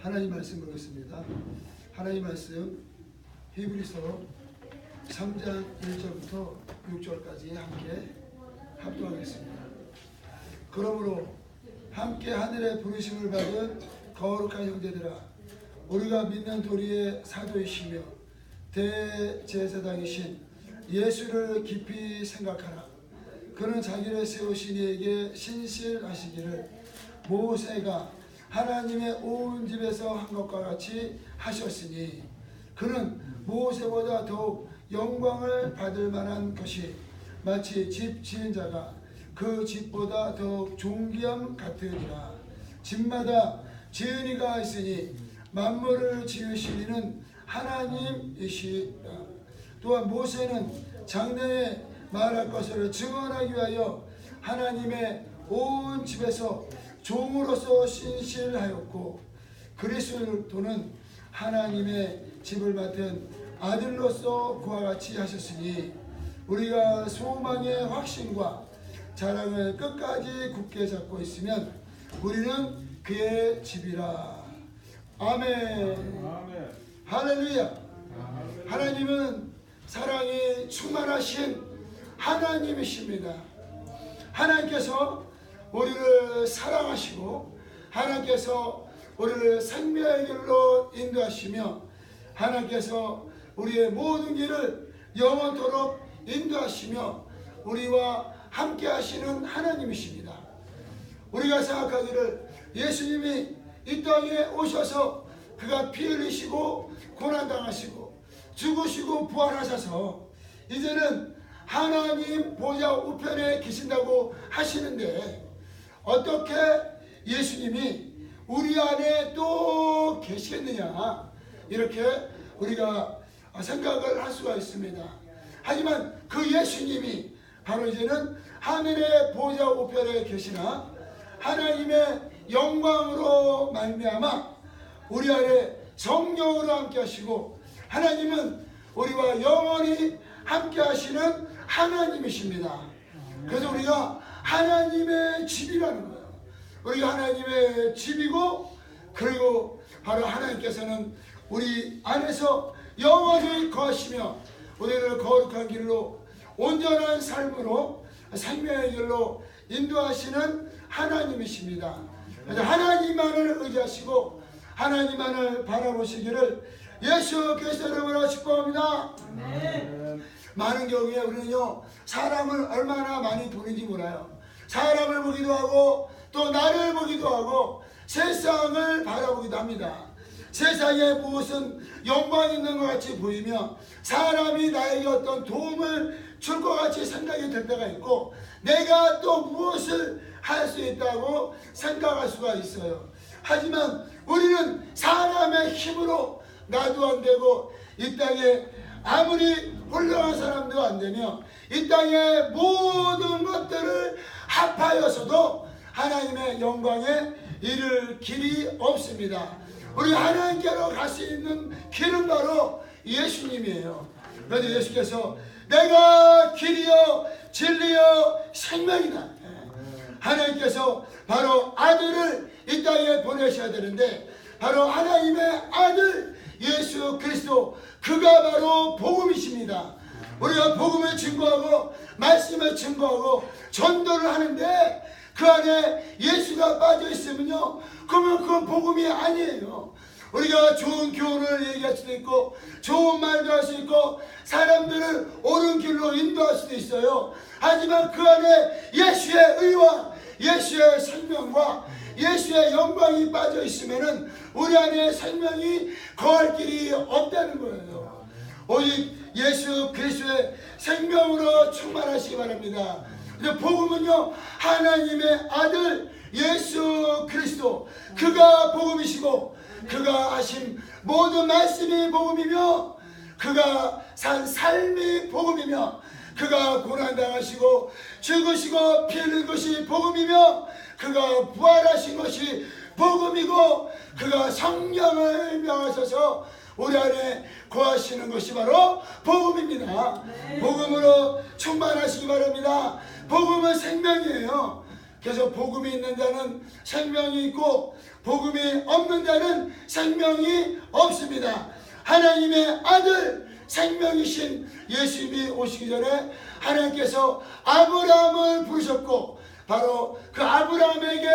하나님 말씀 보겠습니다. 하나님 말씀 히브리서 3장 1절부터 6절까지 함께 합독하겠습니다. 그러므로 함께 하늘의 부르심을 받은 거룩한 형제들아, 우리가 믿는 도리의 사도이시며 대제사장이신 예수를 깊이 생각하라. 그는 자기를 세우신 이에게 신실하시기를 모세가 하나님의 온 집에서 한 것과 같이 하셨으니, 그는 모세보다 더욱 영광을 받을 만한 것이 마치 집 지은 자가 그 집보다 더욱 존귀함 같으니라. 집마다 지은이가 있으니 만물을 지으신 이는 하나님이시라. 또한 모세는 장래에 말할 것을 증언하기 위하여 하나님의 온 집에서 종으로서 신실하였고, 그리스도는 하나님의 집을 맡은 아들로서 그와 같이 하셨으니, 우리가 소망의 확신과 자랑을 끝까지 굳게 잡고 있으면 우리는 그의 집이라. 아멘. 아멘. 할렐루야. 아멘. 하나님은 사랑이 충만하신 하나님이십니다. 하나님께서 우리를 사랑하시고, 하나님께서 우리를 생명의 길로 인도하시며, 하나님께서 우리의 모든 길을 영원토록 인도하시며 우리와 함께 하시는 하나님이십니다. 우리가 생각하기를 예수님이 이 땅에 오셔서 그가 피 흘리시고 고난당하시고 죽으시고 부활하셔서 이제는 하나님 보좌 우편에 계신다고 하시는데, 어떻게 예수님이 우리 안에 또 계시겠느냐, 이렇게 우리가 생각을 할 수가 있습니다. 하지만 그 예수님이 바로 이제는 하늘의 보좌 우편에 계시나 하나님의 영광으로 말미암아 우리 안에 성령으로 함께 하시고, 하나님은 우리와 영원히 함께 하시는 하나님이십니다. 그래서 우리가 하나님의 집이라는 거예요. 우리가 하나님의 집이고, 그리고 바로 하나님께서는 우리 안에서 영원히 거하시며 우리를 거룩한 길로, 온전한 삶으로, 생명의 길로 인도하시는 하나님이십니다. 그래서 하나님만을 의지하시고 하나님만을 바라보시기를 예수 그리스도 이름으로 축복합니다. 많은 경우에 우리는요, 사람을 얼마나 많이 보는지 몰라요. 사람을 보기도 하고 또 나를 보기도 하고 세상을 바라보기도 합니다. 세상에 무엇은 영광 있는 것 같이 보이며 사람이 나에게 어떤 도움을 줄 것 같이 생각이 될 때가 있고, 내가 또 무엇을 할 수 있다고 생각할 수가 있어요. 하지만 우리는 사람의 힘으로 나도 안 되고, 이 땅에 아무리 훌륭한 사람도 안 되며, 이 땅의 모든 것들을 합하여서도 하나님의 영광에 이를 길이 없습니다. 우리 하나님께로 갈 수 있는 길은 바로 예수님이에요. 그래서 예수께서 내가 길이요 진리요 생명이다. 하나님께서 바로 아들을 이 땅에 보내셔야 되는데, 바로 하나님의 아들 예수 그리스도, 그가 바로 복음이십니다. 우리가 복음을 증거하고 말씀을 증거하고 전도를 하는데 그 안에 예수가 빠져 있으면요, 그러면 그건 복음이 아니에요. 우리가 좋은 교훈을 얘기할 수도 있고 좋은 말도 할 수 있고 사람들을 옳은 길로 인도할 수도 있어요. 하지만 그 안에 예수의 의와 예수의 생명과 예수의 영광이 빠져 있으면은 우리 안에 생명이 거할 길이 없다는 거예요. 오직 예수 그리스도의 생명으로 충만하시기 바랍니다. 복음은요, 하나님의 아들 예수 그리스도, 그가 복음이시고 그가 하신 모든 말씀이 복음이며, 그가 산 삶이 복음이며, 그가 고난당하시고 죽으시고 피 흘린 것이 복음이며, 그가 부활하신 것이 복음이고, 그가 성령을 명하셔서 우리 안에 거하시는 것이 바로 복음입니다. 복음으로 충만하시기 바랍니다. 복음은 생명이에요. 그래서 복음이 있는 자는 생명이 있고 복음이 없는 자는 생명이 없습니다. 하나님의 아들 생명이신 예수님이 오시기 전에 하나님께서 아브라함을 부르셨고 바로 그 아브라함에게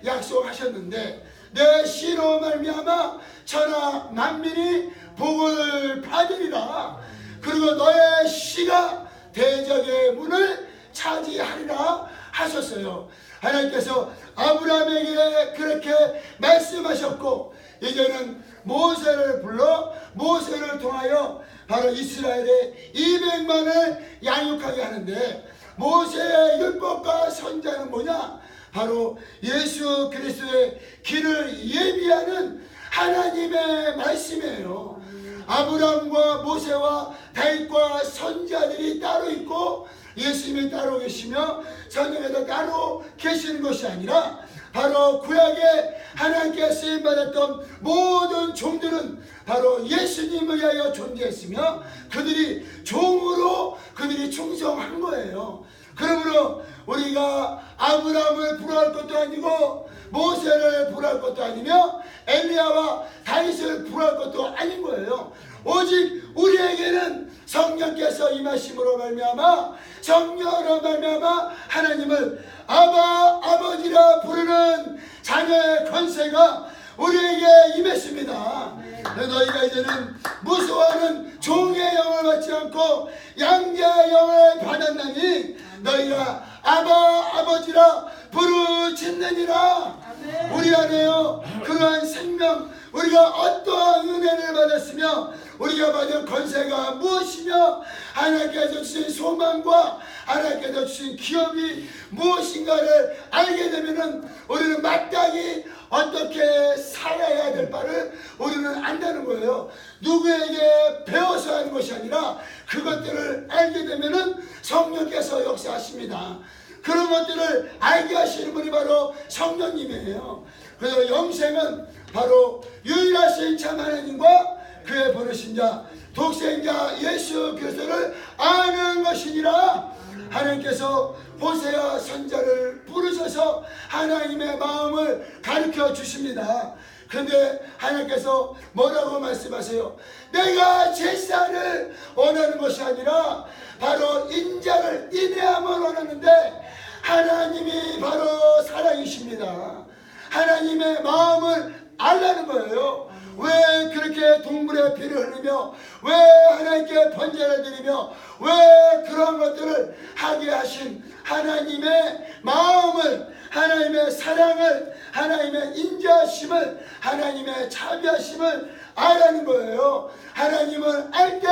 약속하셨는데 내 씨로 말미암아 천하 만민이 복을 받으리라. 그리고 너의 씨가 대적의 문을 차지하리라 하셨어요. 하나님께서 아브라함에게 그렇게 말씀하셨고 이제는 모세를 불러 모세를 통하여 바로 이스라엘의 200만을 양육하게 하는데 모세의 율법과 선자는 뭐냐? 바로 예수 그리스도의 길을 예비하는 하나님의 말씀이에요. 아브라함과 모세와 다윗과 선자들이 따로 있고 예수님이 따로 계시며 성령에도 따로 계시는 것이 아니라 바로 구약에 하나님께 쓰임받았던 모든 종들은 바로 예수님을 위하여 존재했으며 그들이 종으로 그들이 충성한 거예요. 그러므로 우리가 아브라함을 부러워할 것도 아니고 모세를 부러워할 것도 아니며 엘리야와 다윗을 부러워할 것도 아닌 거예요. 오직 우리에게는 성령께서 임하심으로 말미암아 성령으로 말미암아 하나님을 아버지라 부르는 자녀의 권세가 우리에게 임했습니다. 너희가 이제는 무서워하는 종의 영을 받지 않고 양자의 영을 받았나니 너희가 아버지라 부르짖느니라. 우리 안에요 그러한 생명, 우리가 어떠한 은혜를 받았으며 우리가 받은 권세가 무엇이며 하나님께서 주신 소망과 하나님께서 주신 기업이 무엇인가를 알게 되면은 우리는 마땅히 어떻게 살아야 될 바를 우리는 안다는 거예요. 누구에게 배워서 하는 것이 아니라 그것들을 알게 되면은 성령께서 역사하십니다. 그런 것들을 알게 하시는 분이 바로 성령님이에요. 그래서 영생은 바로 유일하신 참 하나님과 그의 보내신 자 독생자 예수 그리스도를 아는 것이니라. 하나님께서 호세아 선자를 부르셔서 하나님의 마음을 가르쳐 주십니다. 그런데 하나님께서 뭐라고 말씀하세요? 내가 제사를 원하는 것이 아니라 바로 인자를 인내함을 원하는데 하나님이 바로 사랑이십니다. 하나님의 마음을 알라는 거예요. 왜 그렇게 동물의 피를 흘리며 왜 하나님께 번제를 드리며 왜 그런 것들을 하게 하신 하나님의 마음을, 하나님의 사랑을, 하나님의 인자하심을, 하나님의 자비하심을 알라는 거예요. 하나님을 알 때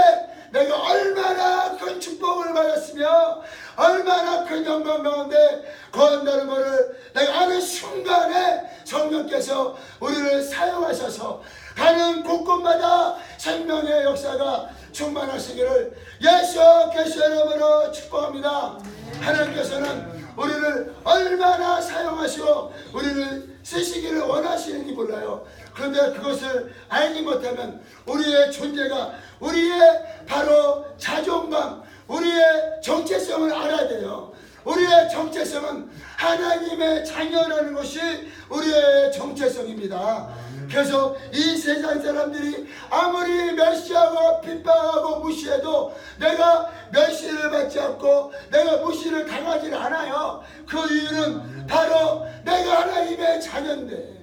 내가 얼마나 큰 축복을 받았으며 얼마나 큰 영광 가운데 거한다는 것을 내가 아는 순간에 성령께서 우리를 사용하셔서 가는 곳곳마다 생명의 역사가 충만하시기를 예수 그리스도 이름으로 축복합니다. 하나님께서는 우리를 얼마나 사용하시고 우리를 쓰시기를 원하시는지 몰라요. 그런데 그것을 알지 못하면 우리의 존재가, 우리의 바로 자존감, 우리의 정체성을 알아야 돼요. 우리의 정체성은 하나님의 자녀라는 것이 우리의 정체성입니다. 그래서 이 세상 사람들이 아무리 멸시하고 핍박하고 무시해도 내가 멸시를 받지 않고 내가 무시를 당하지 않아요. 그 이유는 바로 내가 하나님의 자녀인데,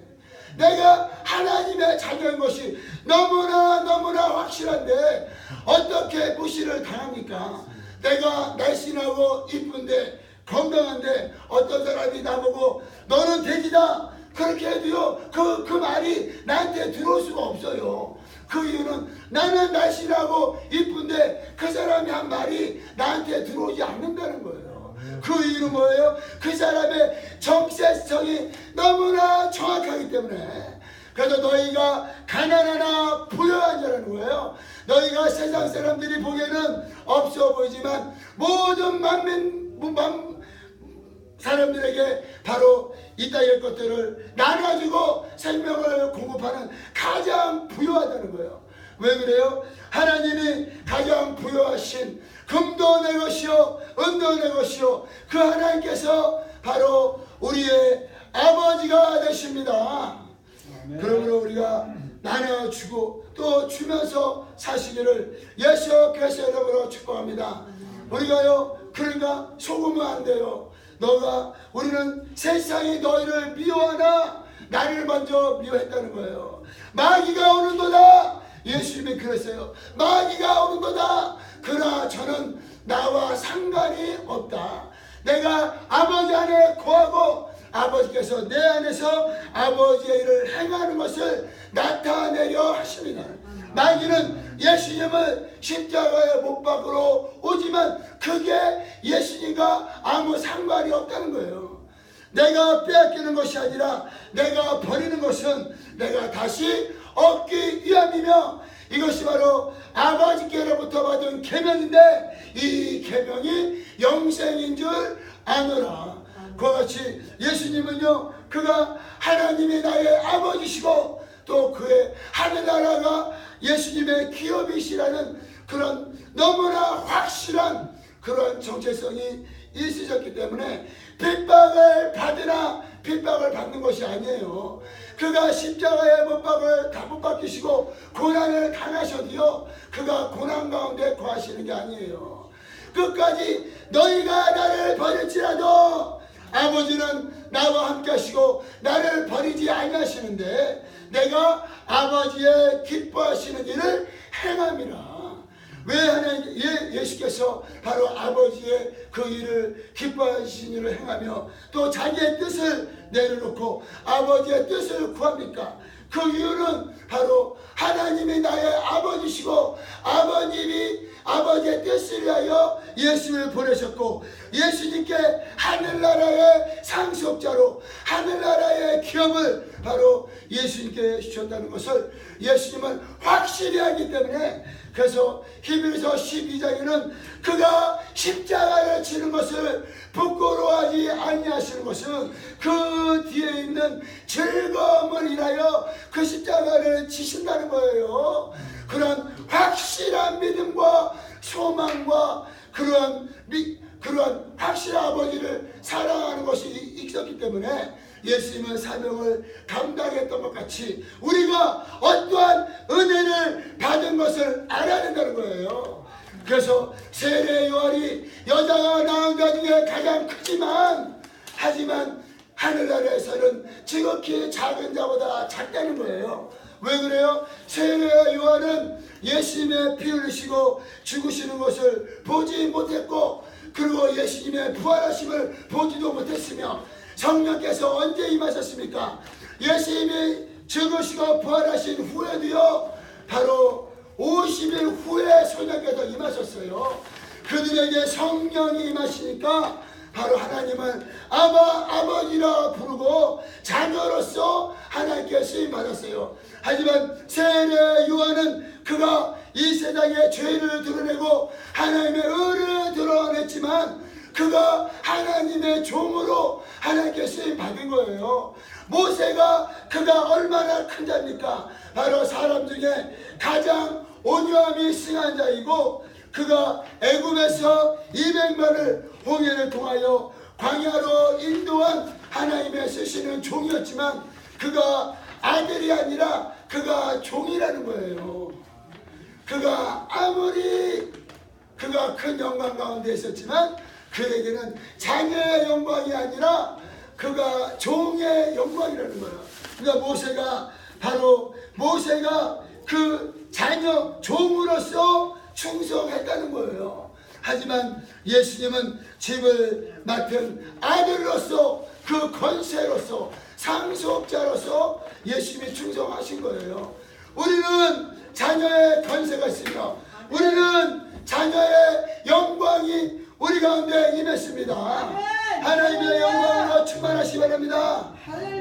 내가 하나님의 자녀인 것이 너무나 확실한데 어떻게 무시를 당합니까? 내가 날씬하고 이쁜데 건강한데 어떤 사람이 나보고 너는 돼지다 그렇게 해도요 그 말이 나한테 들어올 수가 없어요. 그 이유는 나는 날씬하고 이쁜데 그 사람이 한 말이 나한테 들어오지 않는다는 거예요. 그 이유는 뭐예요? 그 사람의 정체성이 너무나 정확하기 때문에. 그래서 너희가 가난하나 부유한 자라는 거예요. 너희가 세상 사람들이 보기에는 없어 보이지만 모든 사람들에게 바로 이 땅의 것들을 나눠주고 생명을 공급하는 가장 부유하다는 거예요. 왜 그래요? 하나님이 가장 부유하신 금도 내 것이요 은도 내 것이요 그 하나님께서 바로 우리의 아버지가 되십니다. 그러므로 우리가 나눠주고 또 주면서 사시기를 예수 그리스도의 이름으로 축복합니다. 우리가요 그러니까 속으면 안 돼요. 우리는 세상이 너희를 미워하나 나를 먼저 미워했다는 거예요. 마귀가 오는도다. 예수님이 그랬어요. 마귀가 오는도다. 그러나 저는 나와 상관이 없다. 내가 아버지 안에 거하고 아버지께서 내 안에서 아버지의 일을 행하는 것을 나타내려 하십니다. 마귀는 예수님을 십자가에 못 박으러 오지만 그게 예수님과 아무 상관이 없다는 거예요. 내가 빼앗기는 것이 아니라 내가 버리는 것은 내가 다시 얻기 위함이며 이것이 바로 아버지께로부터 받은 계명인데 이 계명이 영생인 줄 아노라. 그와 같이 예수님은요 그가 하나님이 나의 아버지시고 또 그의 하늘나라가 예수님의 기업이시라는 그런 너무나 확실한 그런 정체성이 있으셨기 때문에 핍박을 받으나 핍박을 받는 것이 아니에요. 그가 십자가에 못 박히시고 고난을 당하셔도요 그가 고난 가운데 거하시는 게 아니에요. 끝까지 너희가 나를 버릴지라도 아버지는 나와 함께 하시고 나를 버리지 아니하시는데 내가 아버지의 기뻐하시는 일을 행함이라. 왜 하나님 예수께서 바로 아버지의 그 일을 기뻐하시는 일을 행하며 또 자기의 뜻을 내려놓고 아버지의 뜻을 구합니까? 그 이유는 바로 하나님이 나의 아버지시고 아버님이 아버지의 뜻을 위하여 예수를 보내셨고 예수님께 하늘나라의 상속자로 하늘나라의 기업을 바로 예수님께 주셨다는 것을 예수님은 확실히 하기 때문에 그래서 히브리서 12장에는 그가 십자가를 치는 것을 부끄러워하지 아니하시는 것은 그 뒤에 있는 즐거움을 인하여 그 십자가를 치신다는 거예요. 그런 확실한 믿음과 소망과 그러한 확실한 아버지를 사랑하는 것이 있었기 때문에 예수님은 사명을 감당했던 것 같이 우리가 어떠한 은혜를 받은 것을 알아야 된다는 거예요. 그래서 세례 요한이 여자가 낳은 자 중에 가장 크지만 하지만 하늘나라에서는 지극히 작은 자보다 작다는 거예요. 왜 그래요? 세례 요한은 예수님의 피 흘리시고 죽으시는 것을 보지 못했고 그리고 예수님의 부활하심을 보지도 못했으며 성령께서 언제 임하셨습니까? 예수님이 죽으시고 부활하신 후에도요 바로 50일 후에 성령께서 임하셨어요. 그들에게 성령이 임하시니까 바로 하나님은 아버지라 부르고 자녀로서 하나님께 쓰임받았어요. 하지만 세례 요한은 그가 이 세상의 죄를 드러내고 하나님의 의를 드러냈지만 그가 하나님의 종으로 하나님께 쓰임받은 거예요. 모세가 그가 얼마나 큰 자입니까? 바로 사람 중에 가장 온유함이 승한 자이고 그가 애굽에서 200만을 홍해를 통하여 광야로 인도한 하나님의 쓰시는 종이었지만 그가 아들이 아니라 그가 종이라는 거예요. 그가 아무리 그가 큰 영광 가운데 있었지만 그에게는 자녀의 영광이 아니라 그가 종의 영광이라는 거예요. 그러니까 모세가 그 자녀 종으로서 충성했다는 거예요. 하지만 예수님은 집을 맡은 아들로서 그 권세로서 상속자로서 예수님이 충성하신 거예요. 우리는 자녀의 권세가 있으며 우리는 자녀의 영광이 우리 가운데 임했습니다. 하나님의 영광으로 충만하시기 바랍니다.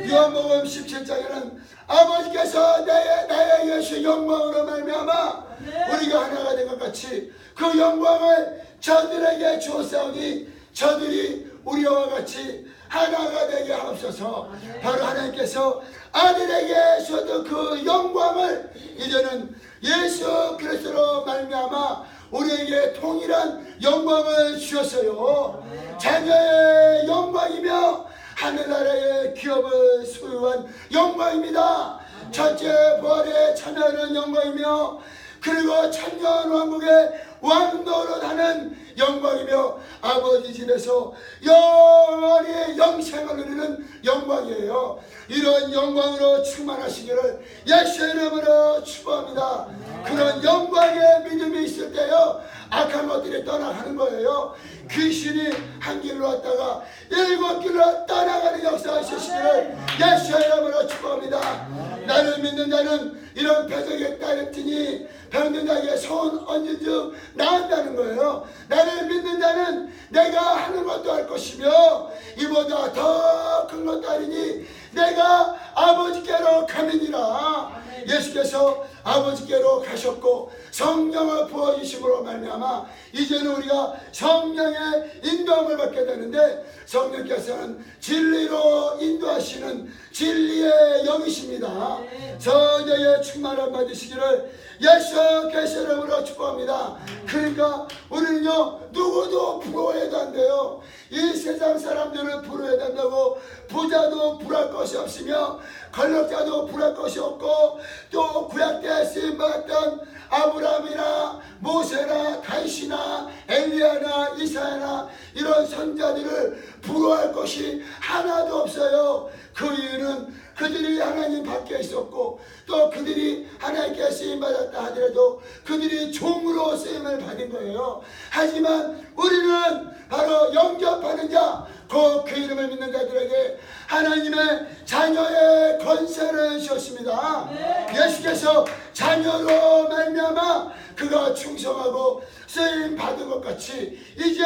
요한복음 17장에는 아버지께서 나의 예수 영광으로 말미암아 우리가 하나가 된 것 같이 그 영광을 저들에게 주었사오니 저들이 우리와 같이 하나가 되게 하옵소서. 바로 하나님께서 아들에게 주었던 그 영광을 이제는 예수 그리스도로 말미암아 우리에게 통일한 영광을 주셨어요. 자녀의 영광이며 하늘나라의 기업을 소유한 영광입니다. 첫째 부활에 참여하는 영광이며 그리고 천년 왕국의 왕노릇하는 영광이며 아버지 집에서 영원히 영생을 누리는 영광이에요. 이런 영광으로 충만하시기를 예수의 이름으로 축복합니다. 그런 영광의 믿음이 있을 때요 악한 것들이 떠나가는 거예요. 귀신이 한 길로 왔다가 7길로 떠나가는 역사가 있으시기를 예수의 이름으로 축복합니다. 나를 믿는 자는 이런 표적에 따르더니 병든 자에게 손 얹은 즉 나은다는 거예요. 나를 믿는 자는 내가 하는 것도 할 것이며 이보다 더 큰 것도 아니니 내가 아버지께로 가미니라. 예수께서 아버지께로 가셨고 성령을 부어주심으로 말미암아 이제는 우리가 성령의 인도함을 받게 되는데 성령께서는 진리로 인도하시는 진리의 영이십니다. 성령의 충만함 받으시기를 예수 그리스도의 이름으로 축복합니다. 그러니까 우리는요 누구도 부러워해도 안 돼요. 이 세상 사람들을 부러워해야 한다고 부자도 부러울 것이 없으며 권력자도 부러울 것이 없고 또 구약때 쓰임받았던 아브라함이나 모세나 다윗이나 엘리야나 이사야나 이런 선자들을 부러워할 것이 하나도 없어요. 그 이유는 그들이 하나님 밖에 있었고 또 그들이 하나님께 쓰임받았다 하더라도 그들이 종으로 쓰임을 받은 거예요. 하지만 우리는 바로 영접하는 자, 그 이름을 믿는 자들에게 하나님의 자녀의 권세를 주셨습니다. 예수께서 자녀로 말미암아 그가 충성하고 쓰임 받은 것 같이 이제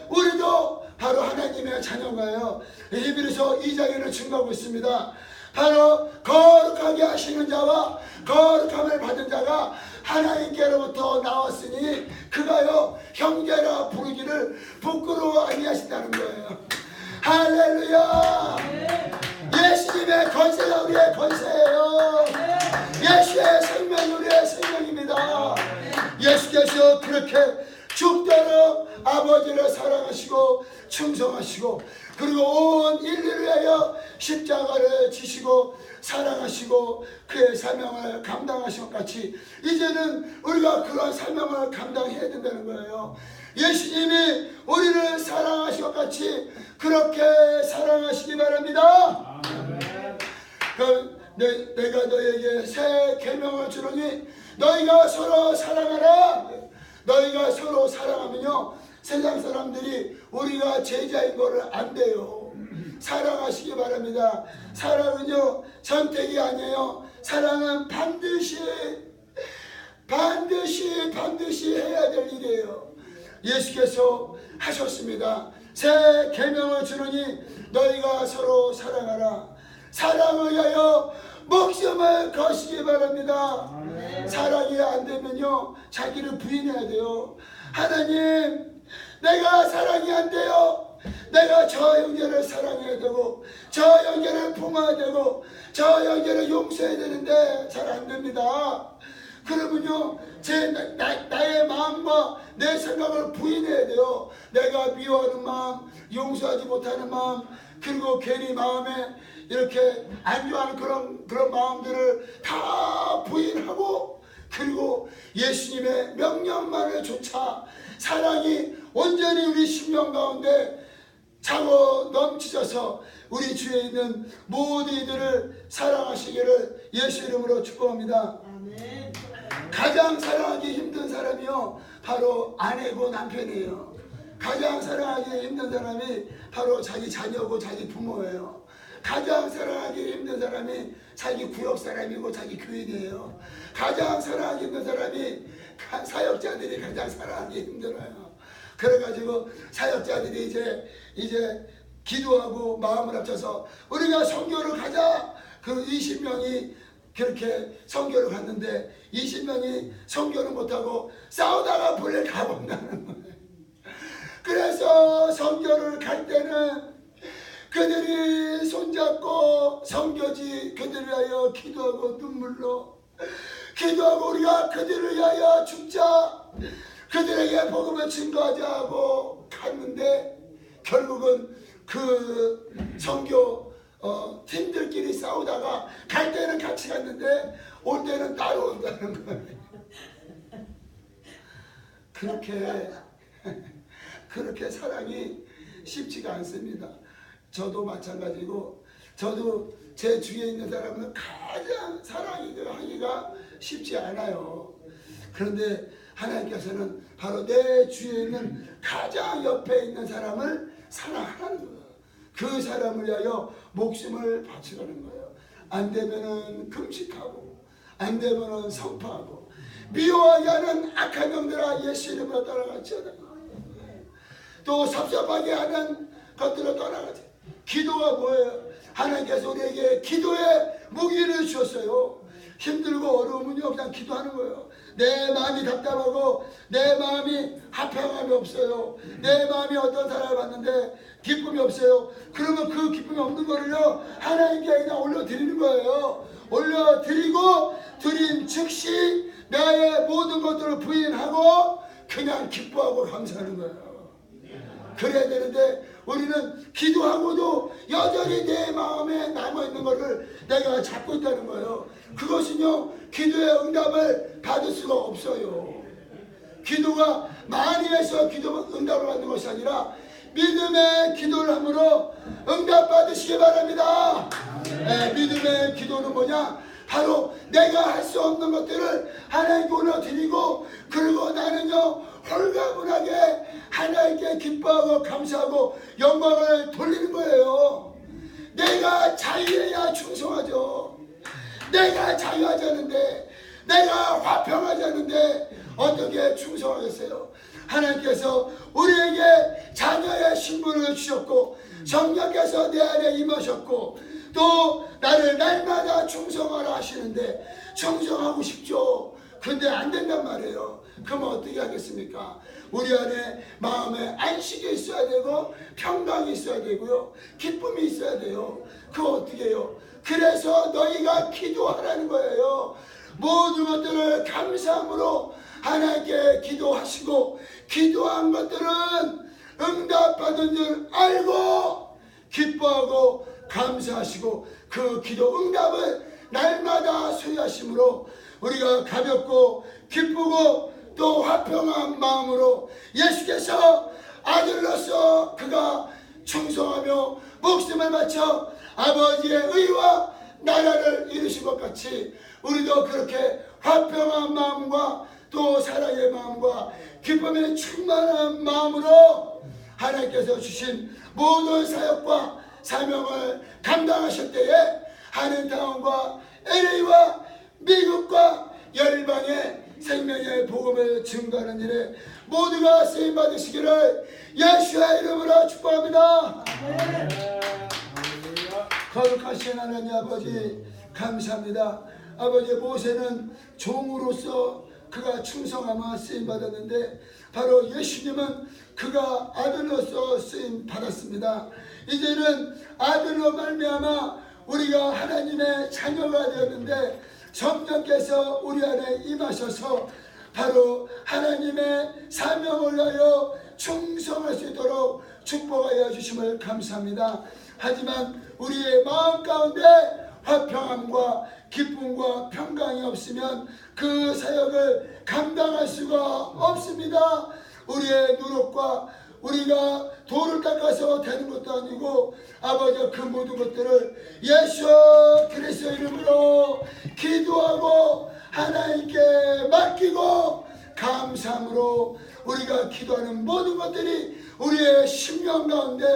우리도 바로 하나님의 자녀가요. 히브리서 2장에는 증거하고 있습니다. 바로 거룩하게 하시는 자와 거룩함을 받은 자가 하나님께로부터 나왔으니 그가요 형제라 부르기를 부끄러워 아니하신다는 거예요. 할렐루야. 예수님의 권세가 우리의 권세예요. 예수의 생명이 우리의 생명입니다. 예수께서 그렇게 죽도록 아버지를 사랑하시고 충성하시고 그리고 온 인류를 위하여 십자가를 지시고 사랑하시고 그의 사명을 감당하신 것 같이 이제는 우리가 그런 사명을 감당해야 된다는 거예요. 예수님이 우리를 사랑하신 것 같이 그렇게 사랑하시기 바랍니다. 내가 너에게 새 계명을 주노니 너희가 서로 사랑하라. 너희가 서로 사랑하면요 세상 사람들이 우리가 제자인 거를 안 돼요. 사랑하시기 바랍니다. 사랑은요 선택이 아니에요. 사랑은 반드시 해야 될 일이에요. 예수께서 하셨습니다. 새 계명을 주노니 너희가 서로 사랑하라. 사랑을 위하여 목숨을 거시기 바랍니다. 사랑이 안 되면요 자기를 부인해야 돼요. 하나님 내가 사랑이 안 돼요. 내가 저 형제를 사랑해야 되고 저 형제를 품어야 되고 저 형제를 용서해야 되는데 잘 안 됩니다. 그러면요 나의 마음과 내 생각을 부인해야 돼요. 내가 미워하는 마음, 용서하지 못하는 마음, 그리고 괜히 마음에 이렇게 안 좋아하는 그런 마음들을 다 부인하고 그리고 예수님의 명령만을 좇아 사랑이 온전히 우리 심령 가운데 차고 넘치셔서 우리 주위에 있는 모든 이들을 사랑하시기를 예수 이름으로 축복합니다. 아멘. 가장 사랑하기 힘든 사람이요 바로 아내고 남편이에요. 가장 사랑하기 힘든 사람이 바로 자기 자녀고 자기 부모예요. 가장 사랑하기 힘든 사람이 자기 구역 사람이고 자기 교인이에요. 가장 사랑하기 힘든 사람이 사역자들이 가장 사랑하기 힘들어요. 그래가지고 사역자들이 이제 기도하고 마음을 합쳐서 우리가 선교를 가자. 그 20명이 그렇게 선교를 갔는데 20명이 선교를 못하고 싸우다가 본래 가본다는 거예요. 그래서 선교를 갈 때는 그들이 손잡고 선교지 그들을 위하여 기도하고 눈물로 기도하고 우리가 그들을 위하여 죽자 그들에게 복음을 증거하자 하고 갔는데 결국은 그 선교 팀들끼리 싸우다가 갈 때는 같이 갔는데 올 때는 따로 온다는 거예요. 그렇게 사랑이 쉽지가 않습니다. 저도 마찬가지고, 저도 제 주위에 있는 사람은 가장 사랑이 하기가 쉽지 않아요. 그런데 하나님께서는 바로 내 주위에 있는 가장 옆에 있는 사람을 사랑하는 거예요. 그 사람을 위하여 목숨을 바치라는 거예요. 안 되면은 금식하고, 안 되면은 선포하고, 미워하게 하는 악한 영들아 예수 이름으로 떠나갈지어다. 또 섭섭하게 하는 것들을 떠나가지. 기도가 뭐예요? 하나님께서 우리에게 기도의 무기를 주셨어요. 힘들고 어려우면 그냥 기도하는 거예요. 내 마음이 답답하고 내 마음이 화평함이 없어요. 내 마음이 어떤 사람을 봤는데 기쁨이 없어요. 그러면 그 기쁨이 없는 거를요 하나님께 그냥 올려드리는 거예요. 올려드리고 드린 즉시 나의 모든 것들을 부인하고 그냥 기뻐하고 감사하는 거예요. 그래야 되는데 우리는 기도하고도 여전히 내 마음에 남아있는 것을 내가 잡고 있다는 거예요. 그것은요 기도의 응답을 받을 수가 없어요. 기도가 많이 해서 기도 응답을 받는 것이 아니라 믿음의 기도를 함으로 응답 받으시기 바랍니다. 믿음의 기도는 뭐냐? 바로 내가 할 수 없는 것들을 하나님께 올려드리고, 그리고 나는요 홀가분하게 하나님께 기뻐하고 감사하고 영광을 돌리는 거예요. 내가 자유해야 충성하죠. 내가 자유하지 않은데, 내가 화평하지 않은데 어떻게 충성하겠어요? 하나님께서 우리에게 자녀의 신분을 주셨고, 성령께서 내 안에 임하셨고, 또 나를 날마다 충성하라 하시는데 충성하고 싶죠. 근데 안 된단 말이에요. 그럼 어떻게 하겠습니까? 우리 안에 마음에 안식이 있어야 되고, 평강이 있어야 되고요, 기쁨이 있어야 돼요. 그거 어떻게 해요? 그래서 너희가 기도하라는 거예요. 모든 것들을 감사함으로 하나님께 기도하시고, 기도한 것들은 응답받은 줄 알고 기뻐하고 감사하시고, 그 기도 응답을 날마다 소유하심으로 우리가 가볍고 기쁘고 또 화평한 마음으로 예수께서 아들로서 그가 충성하며 목숨을 바쳐 아버지의 의와 나라를 이루신 것 같이 우리도 그렇게 화평한 마음과 또 사랑의 마음과 기쁨에 충만한 마음으로 하나님께서 주신 모든 사역과 사명을 감당하실 때에 한인타운과 LA와 미국과 열방의 생명의 복음을 증거하는 일에 모두가 쓰임받으시기를 예수의 이름으로 축복합니다. 거룩하신 하나님 아버지 감사합니다. 아버지, 모세는 종으로서 그가 충성하며 쓰임받았는데 바로 예수님은 그가 아들로서 쓰임받았습니다. 이제는 아들로 말미암아 우리가 하나님의 자녀가 되었는데 성령께서 우리 안에 임하셔서 바로 하나님의 사명을 위하여 충성할 수 있도록 축복하여 주심을 감사합니다. 하지만 우리의 마음 가운데 화평함과 기쁨과 평강이 없으면 그 사역을 감당할 수가 없습니다. 우리의 노력과 우리가 돌을 닦아서 되는 것도 아니고 아버지, 그 모든 것들을 예수 그리스도 이름으로 기도하고 하나님께 맡기고 감사함으로 우리가 기도하는 모든 것들이 우리의 심령 가운데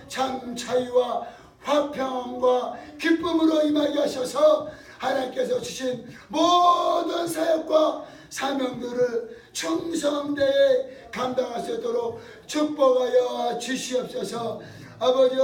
참 자유와 화평과 기쁨으로 임하게 하셔서 하나님께서 주신 모든 사역과 사명들을 충성되게 감당할 수 있도록 축복하여 주시옵소서. 아버지,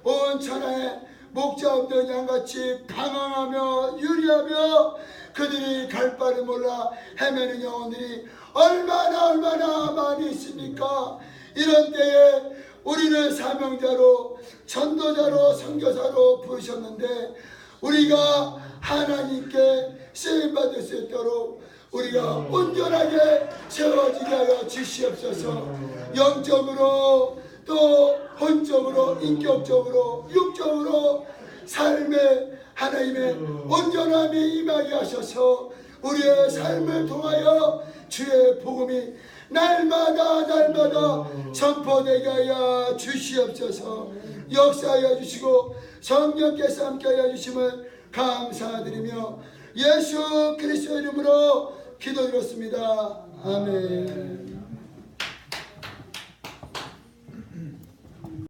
온 천하에 목자 없는 양같이 방황하며 유리하며 그들이 갈 바를 몰라 헤매는 영혼들이 얼마나 많이 있습니까? 이런 때에 우리는 사명자로 전도자로 선교사로 부르셨는데 우리가 하나님께 쓰임받을 수 있도록 우리가 온전하게 세워지게 하여 주시옵소서. 영적으로 또 혼적으로 인격적으로 육적으로 삶에 하나님의 온전함이 임하게 하셔서 우리의 삶을 통하여 주의 복음이 날마다 선포되게 하여 주시옵소서. 역사하여 주시고 성령께서 함께하여 주심을 감사드리며 예수 그리스도 이름으로 기도드렸습니다. 아멘.